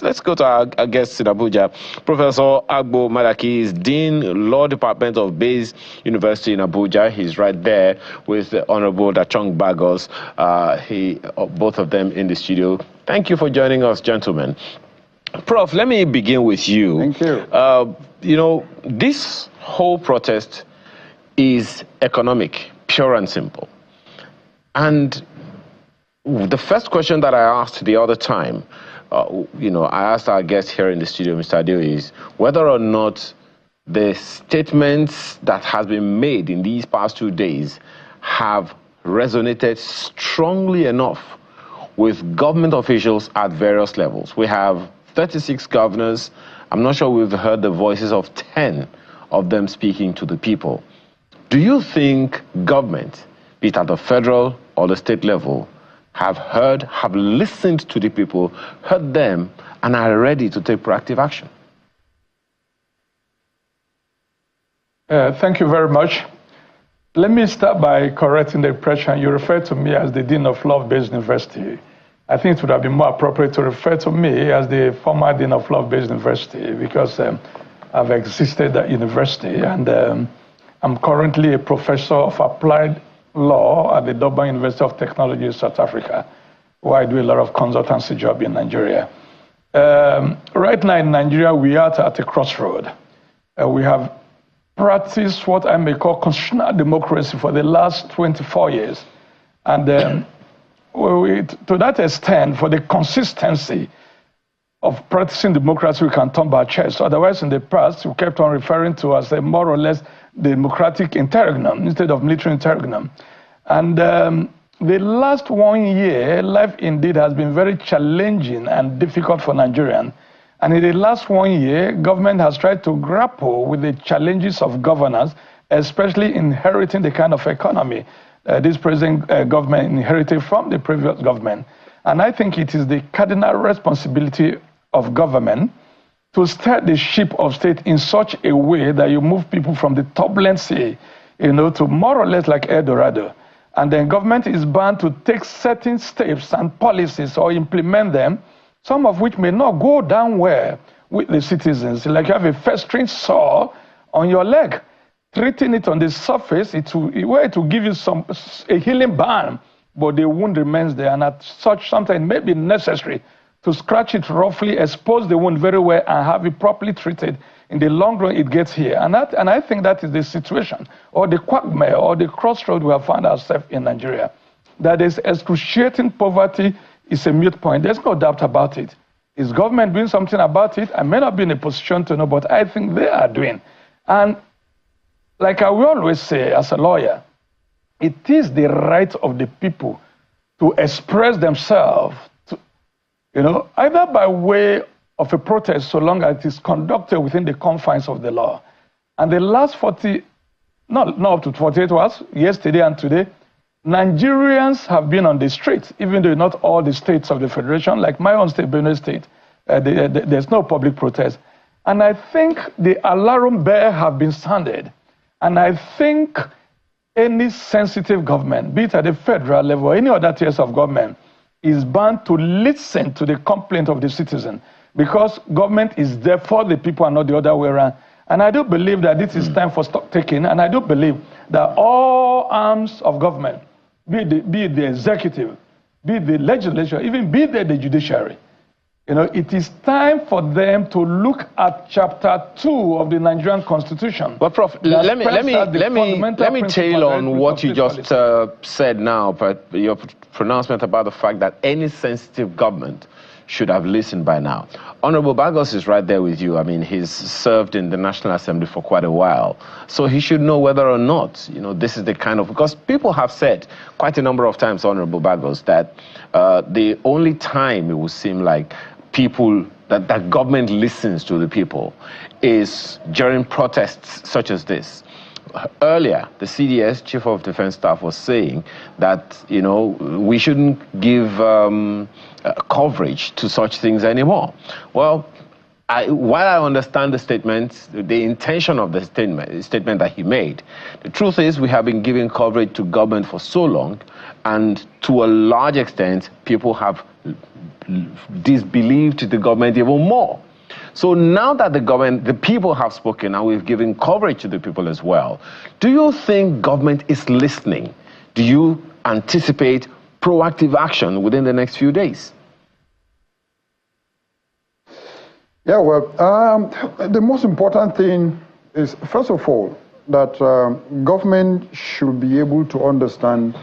let's go to our guest in Abuja. Professor Agbo Madaki is Dean, Law Department of Bayes University in Abuja. He's right there with the Honorable Dachong Bagos. Both of them in the studio. Thank you for joining us, gentlemen. Prof, let me begin with you. Thank you. You know, this whole protest is economic, pure and simple. And the first question that I asked the other time, you know, I asked our guest here in the studio, Mr. Adio, is whether or not the statements that has been made in these past 2 days have resonated strongly enough with government officials at various levels. We have 36 governors. I'm not sure we've heard the voices of 10 of them speaking to the people. Do you think government, be it at the federal or the state level, have listened to the people, heard them, and are ready to take proactive action? Thank you very much. Let me start by correcting the impression. You referred to me as the Dean of Law of Bayes University. I think it would have been more appropriate to refer to me as the former Dean of Law of Bayes University, because I've existed at university, and I'm currently a professor of applied law at the Durban University of Technology in South Africa, where I do a lot of consultancy job in Nigeria. Right now in Nigeria, we are at a crossroad. We have practiced what I may call constitutional democracy for the last 24 years. And to that extent, for the consistency of practicing democracy, we can turn back chairs. Otherwise, in the past, we kept on referring to as a more or less democratic interregnum instead of military interregnum. And the last 1 year, life indeed has been very challenging and difficult for Nigerians. And in the last 1 year, government has tried to grapple with the challenges of governance, especially inheriting the kind of economy this present government inherited from the previous government. And I think it is the cardinal responsibility of government to steer the ship of state in such a way that you move people from the turbulent sea, you know, to more or less like El Dorado. And then government is bound to take certain steps and policies or implement them, some of which may not go down well with the citizens. Like you have a festering sore on your leg. Treating it on the surface, it will give you a healing balm, but the wound remains there. And at such, sometimes it may be necessary to scratch it roughly, expose the wound very well, and have it properly treated. In the long run, it gets here. And I think that is the situation, or the quagmire, or the crossroad we have found ourselves in Nigeria. That is, excruciating poverty is a moot point. There's no doubt about it. Is government doing something about it? I may not be in a position to know, but I think they are doing. And like I will always say as a lawyer, it is the right of the people to express themselves, you know, either by way of a protest, so long as it is conducted within the confines of the law. And the last not up to 48 hours, yesterday and today, Nigerians have been on the streets, even though not all the states of the Federation, like my own state, Benue State, there's no public protest. And I think the alarm bell have been sounded. And I think any sensitive government, be it at the federal level or any other tiers of government, is bound to listen to the complaint of the citizen, because government is there for the people and not the other way around. And I do believe that this is time for stock taking, and I do believe that all arms of government, be it the executive, be it the legislature, even be it the judiciary, you know, it is time for them to look at Chapter 2 of the Nigerian Constitution. But Prof, let me tail on what you just said now, but your pronouncement about the fact that any sensitive government should have listened by now. Honorable Bagos is right there with you. I mean, he's served in the National Assembly for quite a while, so he should know whether or not, you know, this is the kind of, because people have said quite a number of times, Honorable Bagos, that the only time it would seem like that government listens to the people is during protests such as this. Earlier, the CDS, Chief of Defense Staff, was saying that, you know, we shouldn't give coverage to such things anymore. Well, while I understand the statement, the intention of the statement that he made, the truth is we have been giving coverage to government for so long, and to a large extent, people have disbelieved the government even more. So now that the people have spoken, and we've given coverage to the people as well, do you think government is listening? Do you anticipate proactive action within the next few days? Yeah, well, the most important thing is, first of all, that government should be able to understand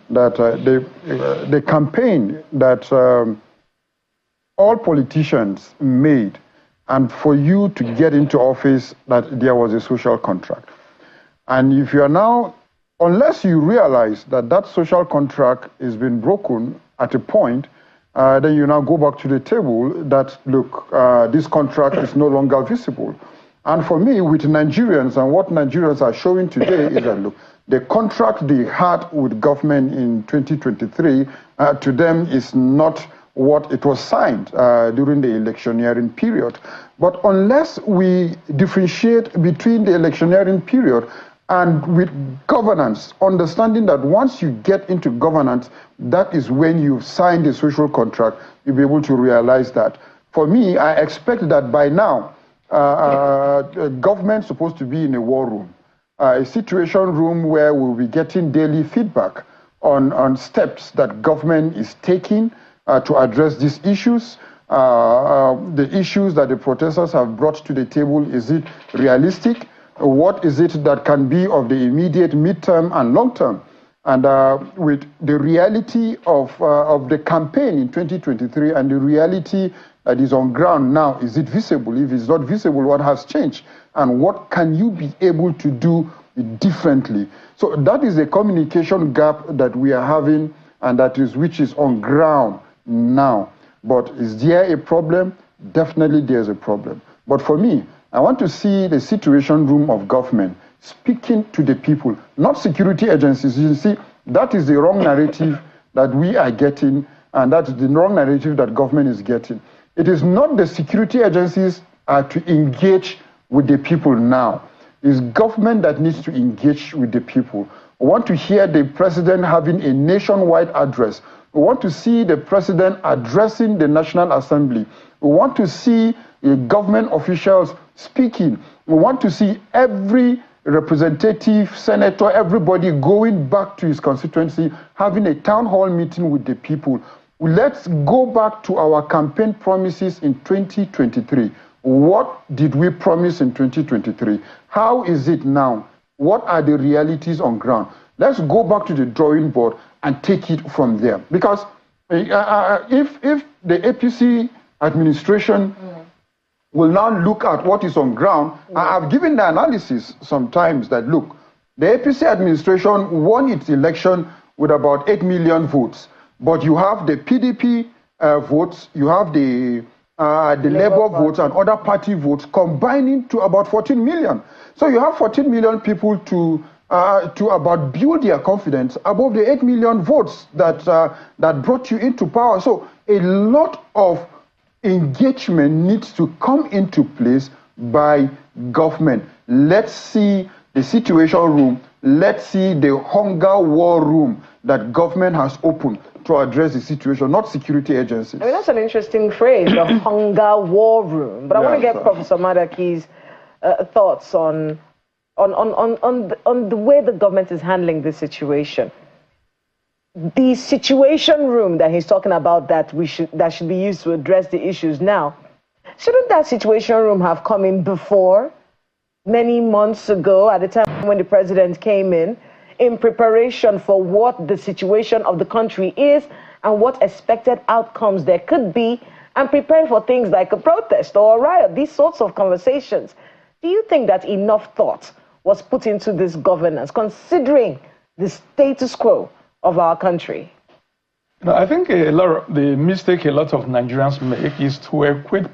that the campaign that all politicians made, and for you to get into office, that there was a social contract. And if you are now, unless you realize that that social contract has been broken at a point, then you now go back to the table that, look, this contract is no longer visible. And for me, with Nigerians, and what Nigerians are showing today is that, look, the contract they had with government in 2023, to them is not what it was signed during the electioneering period. But unless we differentiate between the electioneering period and with governance, understanding that once you get into governance, that is when you've signed a social contract, you'll be able to realize that. For me, I expect that by now, government's supposed to be in a war room, a situation room where we'll be getting daily feedback on steps that government is taking to address these issues. The issues that the protesters have brought to the table, is it realistic? What is it that can be of the immediate, midterm, and long term? And with the reality of the campaign in 2023 and the reality that is on ground now, is it visible? If it's not visible, what has changed? And what can you be able to do differently? So that is a communication gap that we are having, and which is on ground now. But is there a problem? Definitely there's a problem. But for me, I want to see the situation room of government speaking to the people, not security agencies. You see, that is the wrong narrative that we are getting, and that is the wrong narrative that government is getting. It is not the security agencies to engage with the people now. It's government that needs to engage with the people. We want to hear the president having a nationwide address. We want to see the president addressing the National Assembly. We want to see government officials speaking. We want to see every representative, senator, everybody going back to his constituency, having a town hall meeting with the people. Let's go back to our campaign promises in 2023. What did we promise in 2023? How is it now? What are the realities on ground? Let's go back to the drawing board and take it from there. Because if the APC administration will now look at what is on ground, I've given the analysis sometimes that, look, the APC administration won its election with about 8 million votes. But you have the PDP votes, you have the Labour votes and other party votes combining to about 14 million. So you have 14 million people to about build their confidence above the 8 million votes that brought you into power. So a lot of engagement needs to come into place by government. Let's see the situation room. Let's see the hunger war room that government has opened to address the situation, not security agencies. I mean, that's an interesting phrase, the hunger war room. But I want to get Professor Madaki's thoughts on the way the government is handling this situation. The situation room that he's talking about that should be used to address the issues now, shouldn't that situation room have come in before, many months ago, at the time when the president came in preparation for what the situation of the country is and what expected outcomes there could be, and preparing for things like a protest or a riot, these sorts of conversations? Do you think that enough thought was put into this governance, considering the status quo of our country? No, I think the mistake a lot of Nigerians make is to equate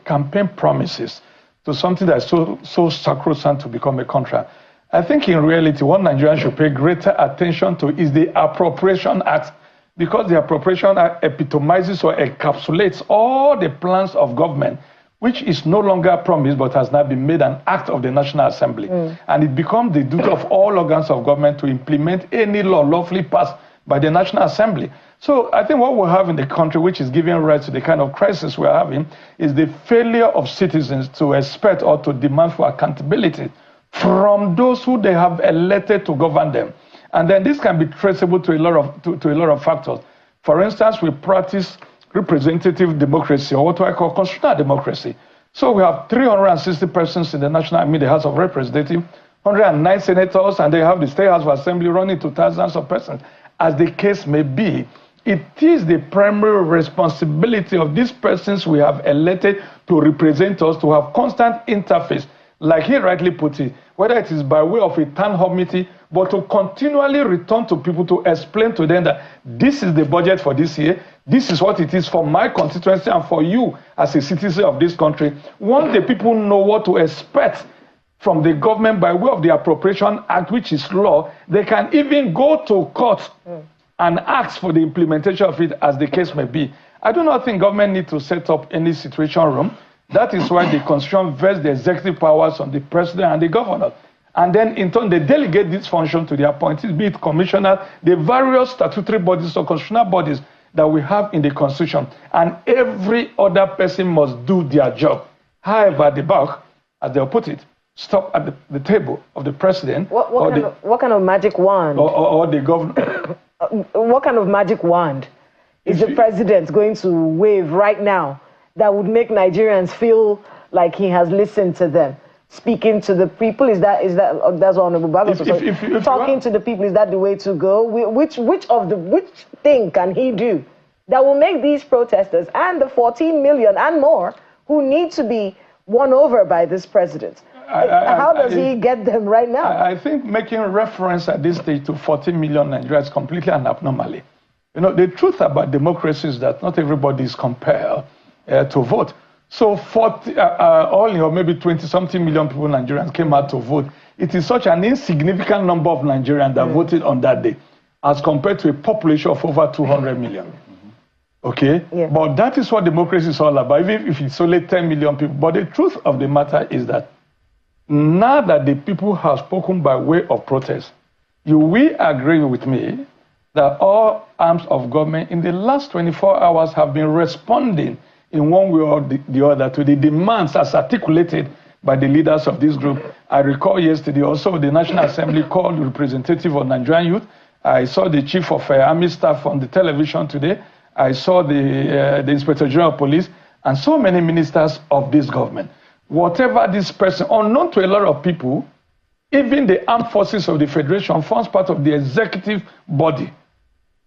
campaign promises to something that's so sacrosanct to become a contract. I think in reality, what Nigerians should pay greater attention to is the Appropriation Act, because the Appropriation Act epitomizes or encapsulates all the plans of government which is no longer a promise but has now been made an act of the National Assembly. And it becomes the duty of all organs of government to implement any law lawfully passed by the National Assembly. So I think what we have in the country, which is giving rise to the kind of crisis we're having, is the failure of citizens to expect or to demand for accountability from those who they have elected to govern them. And then this can be traceable to a lot of factors. For instance, we practice representative democracy, or what I call constitutional democracy. So we have 360 persons in the the House of Representatives, 109 senators, and they have the State House of Assembly running to thousands of persons. As the case may be, it is the primary responsibility of these persons we have elected to represent us to have constant interface, like he rightly put it, whether it is by way of a town hall meeting, but to continually return to people to explain to them that this is the budget for this year, this is what it is for my constituency and for you as a citizen of this country. Once the people know what to expect from the government by way of the Appropriation Act, which is law, they can even go to court and ask for the implementation of it, as the case may be. I do not think government need to set up any situation room. That is why the Constitution vests the executive powers on the president and the governor. And then in turn, they delegate this function to the appointees, be it commissioners, the various statutory bodies or constitutional bodies that we have in the Constitution. And every other person must do their job. However, the buck, as they'll put it, stop at the table of the president. What kind of magic wand? Or the governor. What kind of magic wand is the president going to wave right now that would make Nigerians feel like he has listened to them? Speaking to the people, that's Honorable Bago. Talking to the people, is that the way to go? Which thing can he do that will make these protesters and the 14 million and more who need to be won over by this president? How does he get them right now? I think making reference at this stage to 14 million Nigerians is completely an abnormality. You know, the truth about democracy is that not everybody is compelled to vote. So maybe 20-something million people, Nigerians, came out to vote. It is such an insignificant number of Nigerians that voted on that day, as compared to a population of over 200 million. Okay? Yeah. But that is what democracy is all about, even if it's only 10 million people. But the truth of the matter is that now that the people have spoken by way of protest, you will agree with me that all arms of government in the last 24 hours have been responding in one way or the other to the demands as articulated by the leaders of this group. I recall yesterday also the National Assembly called the representative of Nigerian youth. I saw the chief of army staff on the television today. I saw the Inspector General of Police and so many ministers of this government. Whatever this person, unknown to a lot of people, even the armed forces of the Federation forms part of the executive body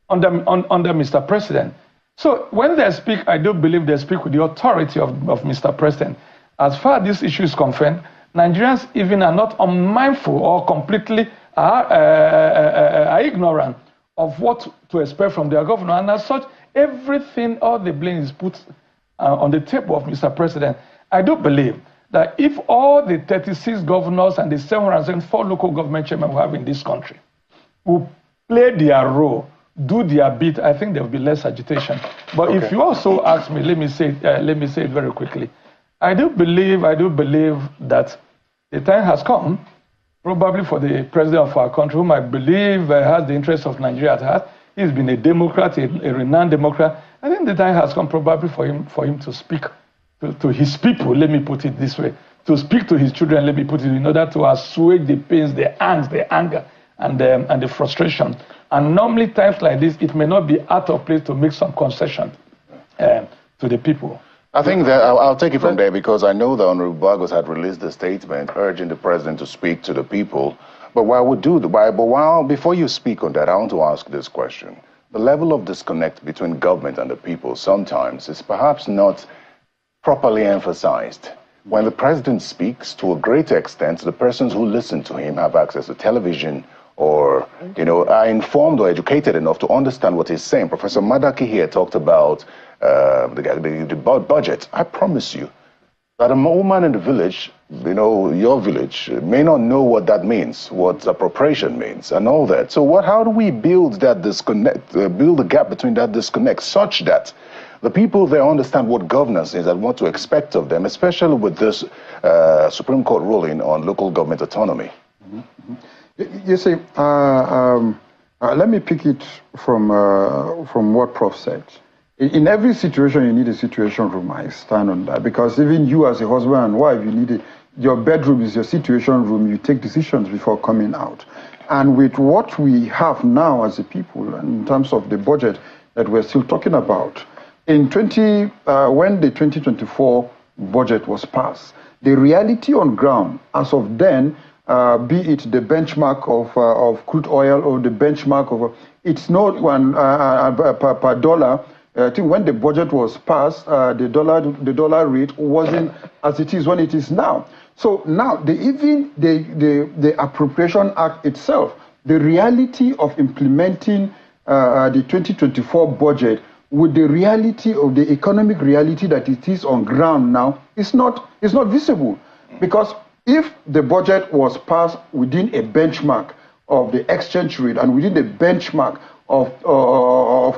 under Mr. President. So when they speak, I do believe they speak with the authority of Mr. President. As far as this issue is concerned, Nigerians even are not unmindful or completely are ignorant of what to expect from their governor. And as such, everything, all the blame is put on the table of Mr. President. I do believe that if all the 36 governors and the 704 local government chairmen we have in this country will play their role, do their bit, I think there will be less agitation. But if you also ask me, let me say it very quickly. I do believe that the time has come, probably for the president of our country, whom I believe has the interests of Nigeria at heart. He's been a Democrat, a renowned Democrat. I think the time has come probably for him to speak to his people, let me put it this way, to speak to his children, let me put it, in order to assuage the pains, the angst, the anger, and the frustration. And normally times like this, it may not be out of place to make some concession to the people. I think that I'll take it from there, because I know that Honorable Bagos had released a statement urging the president to speak to the people. But before you speak on that, I want to ask this question. The level of disconnect between government and the people sometimes is perhaps not properly emphasized. When the president speaks, to a great extent, the persons who listen to him have access to television or, are informed or educated enough to understand what he's saying. Professor Madaki here talked about the budget. I promise you that a woman in the village, your village, may not know what that means, what appropriation means, and all that. So how do we build that disconnect, build a gap between that disconnect, such that the people there understand what governance is and what to expect of them, especially with this Supreme Court ruling on local government autonomy. You see, let me pick it from what Prof said. In every situation, you need a situation room. I stand on that, because even you as a husband and wife, you need it. Your bedroom is your situation room. You take decisions before coming out. And with what we have now as a people, in terms of the budget that we're still talking about, when the 2024 budget was passed, the reality on ground as of then, be it the benchmark of crude oil or the benchmark of, it's not one per dollar. I think when the budget was passed, the dollar rate wasn't as it is when it is now. So now, the Appropriation Act itself, the reality of implementing the 2024 budget with the reality of the economic reality that it is on ground now is not visible. Because if the budget was passed within a benchmark of the exchange rate and within the benchmark of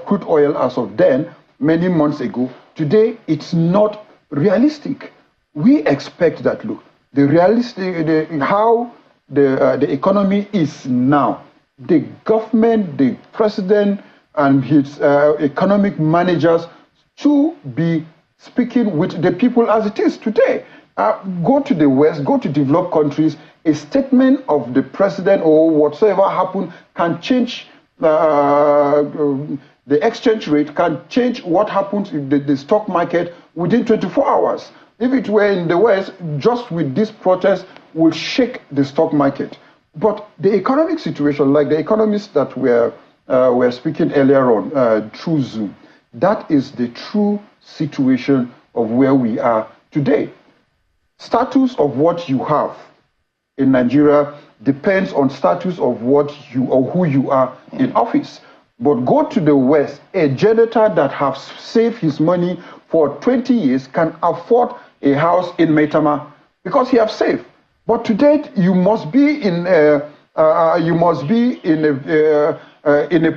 crude oil as of then, many months ago, today it's not realistic. We expect that, look, how the economy is now, the government, the president, and his economic managers to be speaking with the people as it is today. Go to the West, go to developed countries, a statement of the president or whatsoever happened can change the exchange rate, can change what happens in the stock market within 24 hours. If it were in the West, just with this protest, will shake the stock market. But the economic situation, like the economists that were speaking earlier on through Zoom, that is the true situation of where we are today. Status of what you have in Nigeria depends on status of what you or who you are in office. But go to the West, a janitor that has saved his money for 20 years can afford a house in Maitama because he has saved. But today you must be in a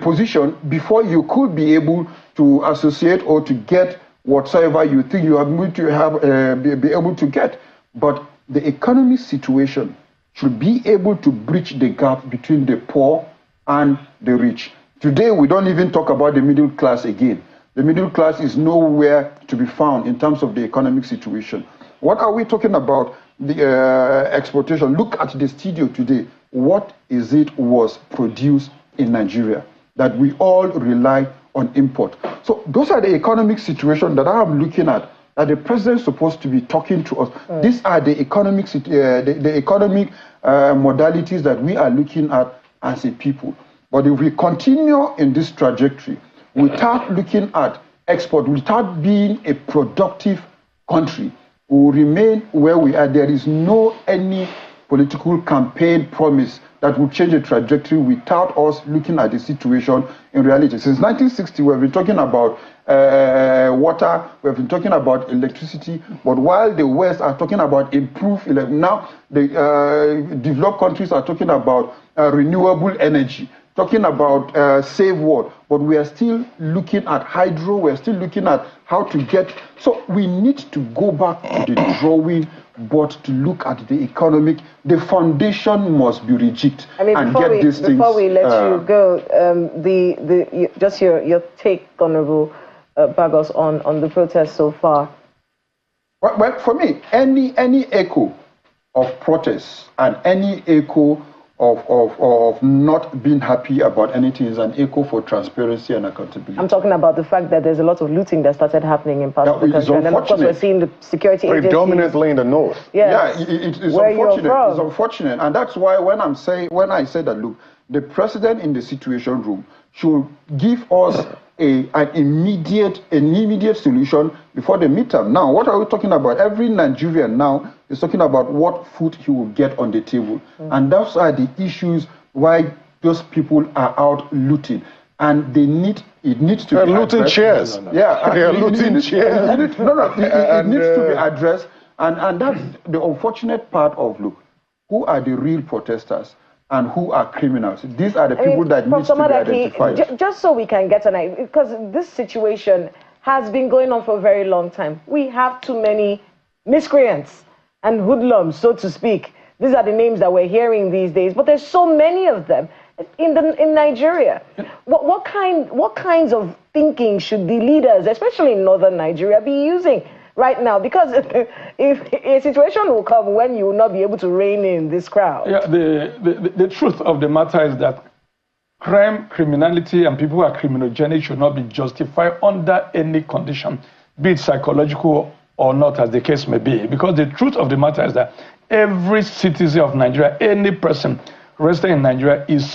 position before you could be able to associate or to get whatsoever you think you are going to have be able to get. But the economic situation should be able to bridge the gap between the poor and the rich. Today, we don't even talk about the middle class again. The middle class is nowhere to be found in terms of the economic situation. What are we talking about? The exportation. Look at the studio today. What is it was produced in Nigeria that we all rely on import? So those are the economic situations that I am looking at, that the president is supposed to be talking to us. These are the economic modalities that we are looking at as a people. But if we continue in this trajectory, without looking at export, without being a productive country, we will remain where we are. There is no any political campaign promise that will change the trajectory without us looking at the situation in reality. Since 1960, we've been talking about water, we've been talking about electricity, but while the West are talking about improved, now the developed countries are talking about renewable energy, talking about save water, but we are still looking at hydro, we're still looking at how to get, so we need to go back to the drawing board to look at the economic, the foundation must be rejigged and get these things. Before we let you go, just your take, Honorable Bagos, on the protest so far. Well, for me, any echo of protests and any echo of not being happy about anything is an echo for transparency and accountability. I'm talking about the fact that there's a lot of looting that started happening in parts of the country. And then, of course, we're seeing the security agencies. Predominantly in the north. Yes. Yeah, it's unfortunate. It's unfortunate. And that's why when I say that, look, the president in the Situation Room should give us an immediate solution before the midterm. Now, what are we talking about? Every Nigerian now is talking about what food he will get on the table. And those are the issues why those people are out looting. And it needs to be looting chairs. Yeah, they are looting chairs. It needs to be addressed. And that's the unfortunate part of, look, who are the real protesters and who are criminals? These are the people that need to be identified. Just so we can get an idea, because this situation has been going on for a very long time. We have too many miscreants and hoodlums, so to speak. These are the names that we're hearing these days, but there's so many of them in Nigeria. What kinds of thinking should the leaders, especially in northern Nigeria, be using right now? Because if a situation will come when you will not be able to rein in this crowd. Yeah, the truth of the matter is that criminality, and people who are criminogenic should not be justified under any condition, be it psychological or not, as the case may be. Because the truth of the matter is that every citizen of Nigeria, any person resident in Nigeria, is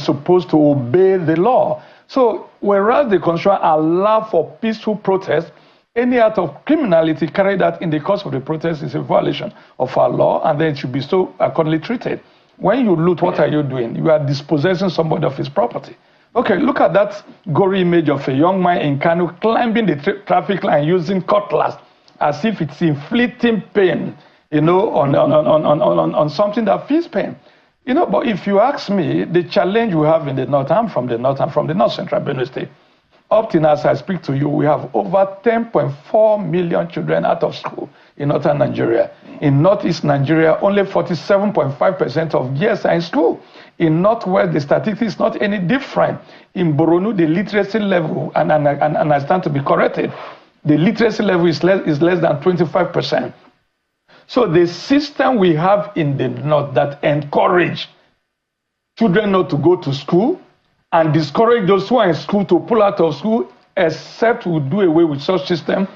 supposed to obey the law. So, whereas the Constitution allows for peaceful protest, any act of criminality carried out in the course of the protest is a violation of our law, and then it should be so accordingly treated. When you loot, what are you doing? You are dispossessing somebody of his property. Okay, look at that gory image of a young man in Kano climbing the traffic line using cutlass as if it's inflicting pain, you know, on something that feels pain. You know, but if you ask me, the challenge we have in the north, I'm from the north central Benue State. Up till now, as I speak to you, we have over 10.4 million children out of school in northern Nigeria. In northeast Nigeria, only 47.5% of years are in school. In northwest, the statistics is not any different. In Borno, the literacy level, and I stand to be corrected, the literacy level is less than 25%. So the system we have in the north that encourage children not to go to school and discourage those who are in school to pull out of school, except we do away with such system,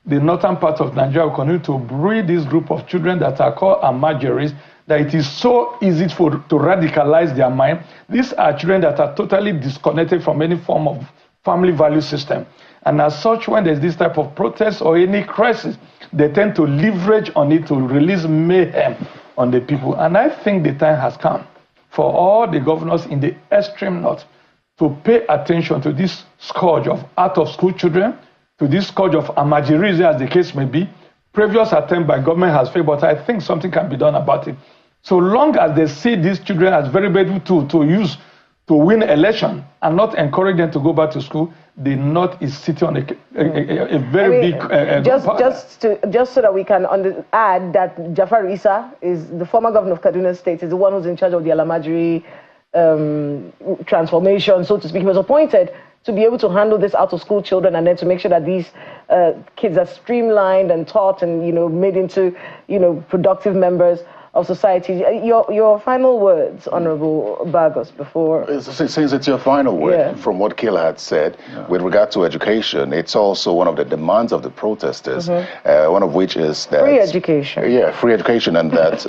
the northern part of Nigeria will continue to breed this group of children that are called Amajeris, that it is so easy to radicalize their mind. These are children that are totally disconnected from any form of family value system. And as such, when there's this type of protest or any crisis, they tend to leverage on it to release mayhem on the people. And I think the time has come for all the governors in the extreme north to pay attention to this scourge of out-of-school children, to this scourge of Amajiris, as the case may be. Previous attempt by government has failed, but I think something can be done about it. So long as they see these children as very bad to use to win election and not encourage them to go back to school, the North is sitting on a very big... just so that we can add that Jafar Issa is the former governor of Kaduna State, is the one who's in charge of the Alamajiri transformation, so to speak. He was appointed to be able to handle this out-of-school children and then to make sure that these kids are streamlined and taught and, you know, made into, you know, productive members of society. Your final words, Honorable Bagos, before... Since it's your final word, from what Kila had said, with regard to education, it's also one of the demands of the protesters, one of which is that... Free education. Yeah, free education, and that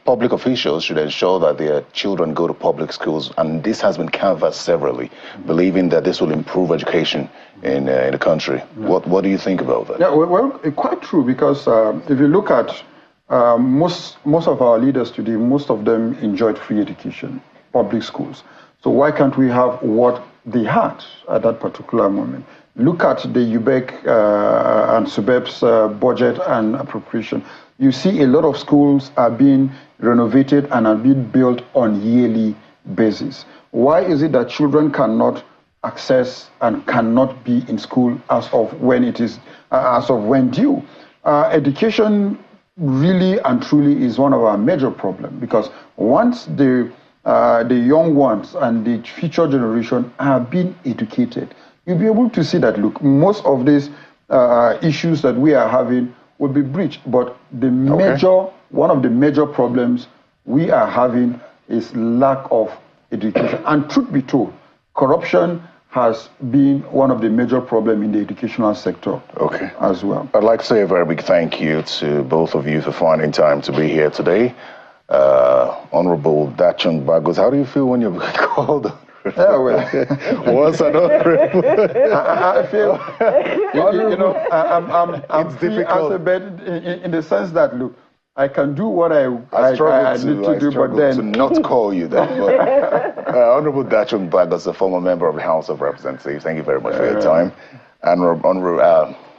public officials should ensure that their children go to public schools, and this has been canvassed severally, believing that this will improve education in the country. What do you think about that? Yeah, well, quite true, because if you look at most of our leaders today, most of them enjoyed free education, public schools. So why can't we have what they had at that particular moment? Look at the UBEC and SUBEP's budget and appropriation. You see a lot of schools are being renovated and are being built on yearly basis. Why is it that children cannot access and cannot be in school as of when it is, as of when due? Education really and truly is one of our major problems, because once the young ones and the future generation are being educated, you'll be able to see that, look, most of these issues that we are having will be breached. But the one of the major problems we are having is lack of education. And truth be told, corruption has been one of the major problems in the educational sector as well. I'd like to say a very big thank you to both of you for finding time to be here today. Honorable Dachung Bagos, how do you feel when you're called? Yeah, well, once an honorable. I feel, you know, I'm free as a bed in the sense that, look, I can do what I need to do, but then... to not call you that. Honorable Dachung Bagos, a former member of the House of Representatives, thank you very much for your time. And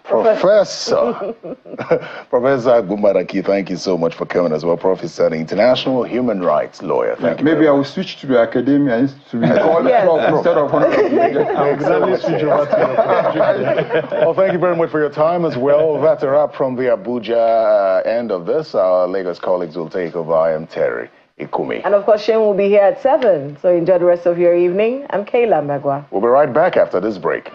Professor. Professor Gumbaraki, thank you so much for coming as well. Professor, an international human rights lawyer. Thank you. Maybe I will switch to the academia to be called prof instead of Well, thank you very much for your time as well. That's a wrap from the Abuja end of this. Our Lagos colleagues will take over. I am Terry Ikumi. And of course, Shane will be here at 7. So enjoy the rest of your evening. I'm Kayla Megwa. We'll be right back after this break.